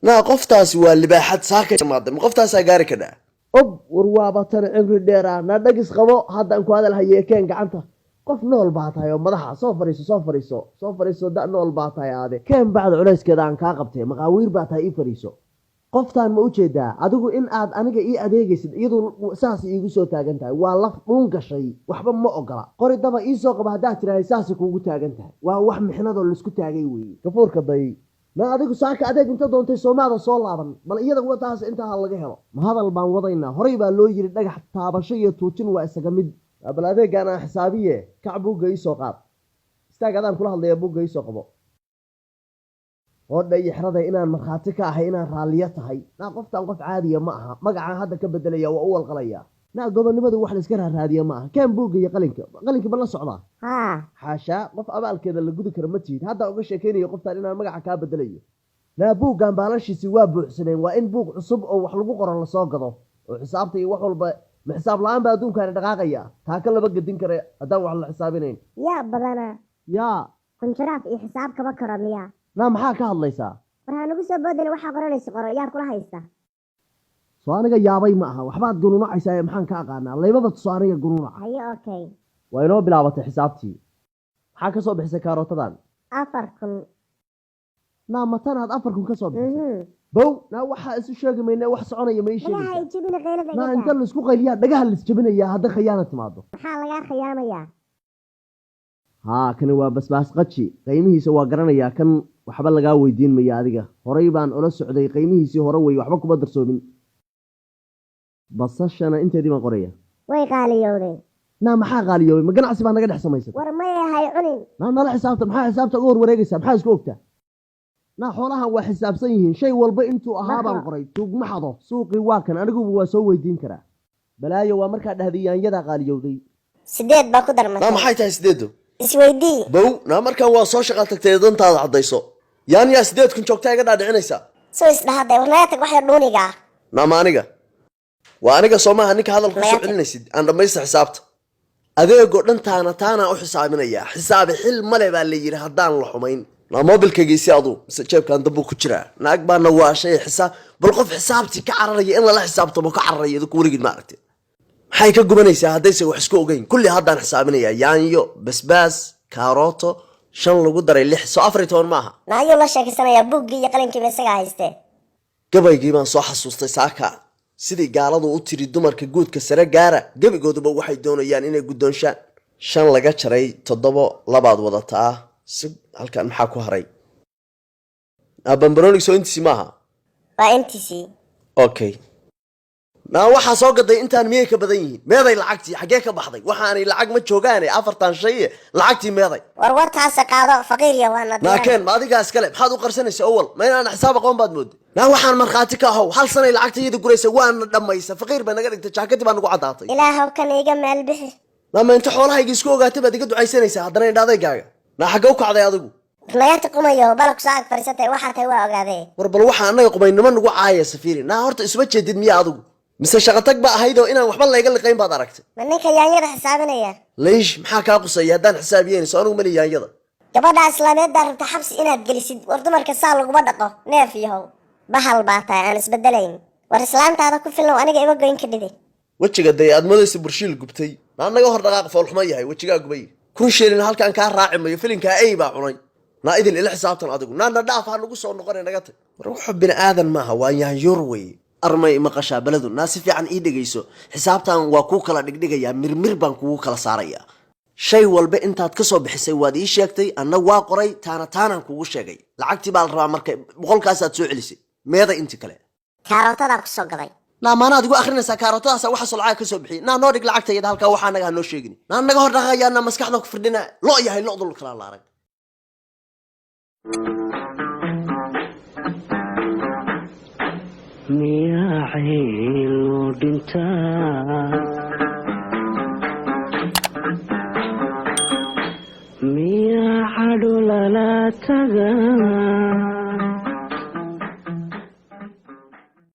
نا قفتاس واللي بحد ساكت ما ضم قفتاس أجاري كده أب وروابطن عمر ديرا ندقس قبو هذا أنكو هذا الهيكين قعنته قف نول باطا يوم مدحا صوفريسو دا نول باطا يا هذا كان بعد عليس كده عن كاقبته مقاوير باطا فريسو qoftaan ma u jeedaa adigu in aad aniga ii adeegaysid iyadoo saas iigu soo taagan tahay waa laf dhuun gashay waxba ma ogola qori daba ii soo qaba hadaa tiraahdo saas kuugu taagan tahay waa wax mixnadoo la isku taagay weeye gafuurka day ma adigu saaka adeeg inta doontay Soomaada soo laaban bal iyada wadaas inta hal laga helo ma hadal baan wadaynaa horay baa loo yiri dhagax taabasho iyo tuujin waa isaga mid bal adeegana xisaabiye kacbuga ii soo qaad istaagadan kula hadlaya buuga ii soo qabo ودي يحرده إن المخاطك هنا راليتها نا قفت عادية معها مقع هذا كبدلية وأول قلية نا قبل نبدو واحد يسكرها هذه معها كان بوقي قلنك بالله صعبة حاشا قف أبال كذا اللي قدك رمتشيد هذا وقش كيني يقفت لنا مقع كبدلية لا بوق كان بالش سواه بحسنين وإن بوق عصب أو وحلو قرر لصاقضه وحسابتي وحول بحساب الآن بدون كان دقاقية تاكل بقى الدنكر أدور على الحسابين يا بدنا يا كنت راف إيه حسابك بكرة مياه لا maxaa ka hadlaysaa waxaan ugu soo boodin waxa qoranaysa qoro yaa kula haysta soo aniga yaabay ma aha waxba gunuunacaysaa maxaan ka aqaanaa leebaba soo aniga gunuunac hayo okay way inoo bilaabatay xisaabtii maxaa ka soo bixisay kaarotadan 4,000 na matanaad 4,000 ka soo bixisay bow na waxa isu sheegamayna wax soconaya ma sheegay waxay jibina qeylada na inta la isku qayliyaa dhagaha la isjabinaya hada khiyaano timaado maxaa laga khiyaamaya كان هو بس قدشي قيمه سوى قرنيا كان وحب لغا ويدين ميا adiga horay baan ula socday qiimihiisi hore way waxba kuma darsoomin basashana inteedii ma qoraya way qaaliyowday na maxaa qaaliyowday ma ganacsi baa naga dhex samaysay war ma yahay cunin na nala xisaabta maxaa xisaabta ugu wareegaysaa maxaa isku ogtaa na xoolahan waa xisaabsan yihiin shay walba intuu ahaa baan qoray tuugma xado suuqi waa kan anigu waa soo weydiin karaa balaayo waa markaa dhahdiyanyada qaaliyowday 8 baa ku darmatay ma maxay tahay 8 isweydii bow na markan waa soo shaqal tagtay dantaada cadayso yaan yaa 8 kun joogta iga dhaadhicinaysa soo isdhahaday warnaatag wax yar dhuuniga na maaniga waa aniga Soomaha ninka hadal ku soo celinaysid aan dhamaysta xisaabta adeego dhantaana u xisaabinaya xisaabi xil male baa la yiri hadaan la xumayn na mobilkaygiisi adu mise jeebkan dambu ku jira naag baana waa shay xisaab bal qof xisaabti ka cararaya in la xisaabto ma ka cararaya ku warigid ma aragtay maxay ka gubanaysaa hadayse wax isku ogeyn kulli haddaan xisaabinaya yaanyo basbaas kaaroto shan lagu daray 6 soo 14 maaha naayo la sheekaysanaya buuggii iyo qalinkii isaga haystee gabaygii baan soo xasuustay saaka sidii gaaladu u tiri dumarka guudka sare gaara gabigooduba waxay doonayaan inay gudoonshaan 5 laga jaray 7 labaad wadataa halkan maxaa ku haray abambaronic soo intiisi maaha waa intiisi okay na waxa soo gaday intaan miyay ka badan yihiin meeday lacagtii xagee ka baxday waxaanay lacag ma joogaane 4 shay lacagtii meeday warwartaas qaado faqiir ya waana laakiin ma adiga iskale maxaad u qarsanaysaa awal ma inaan xisaab aqoon baad mood na waxaan marxaati ka ahaw hal sanay lacagtayda guraysa waan dhamaysa faqiir baa naga dhigtay jaakadii baan ugu cadaatay ilaahow kan iga meel bixi ma inta xoolahayga isku ogaatay baad iga ducaysanaysaa haddana indhaadaygaaga na xagee u kacday adigu laga qumayo balak saaq farisatay waxa tay waa ogaadee war bal waxa anaga qumaynimo nagu caayay safiiri na horta isba jeedid miya adigu mise shaqo tag ba ahayd oo inaan waxba layga liqayn baad aragtay ma ninka yaanyada xisaabinaya leesh maxaa ka qusay hadaan xisaabiyeen soo anigu mali yaanyada gabadha islaameed rabta xabsi inaad gelisid war dumarka saa lagu dhaqo neef yahow bahal baatay aan isbedelayn war islaantaada ku filan aniga iba goyn ka dhigay wajiga day aad madaysa burshiil gubtay naga hor dhaqaaq fool xuma yahay wajiga gubay kun sheelin halkan ka raacimayo filinka ay baa cunay na idin ila xisaabtan adigu na dhaaf aan ugu soo noqonay naga tag war wax bini aadan maaha waa yaanyur way armay maqasha baladu naasi fiican ii dhageyso xisaabtan waa ku kala dhigdhigaya mirmir baan kugu kala saaraya shay walba intaad ka soo bixisay waad ii sheegtay anna waa qoray taana kugu sheegay lacagtii baa la rabaa markay boqolkaas aad soo celisay meeda intii kale kaarotada ku soo gaday na maana adigu akhrinaysa kaarotadaas waxa soo lacag ka soo bixi na noo dhig lacagtayda halka waxa naga noo sheegin na naga hor dhaqayana maskaxda ku firdhina loo yahay loo dul kala la arag miyaa xilo dhintaa miyaa xadho lala tagaa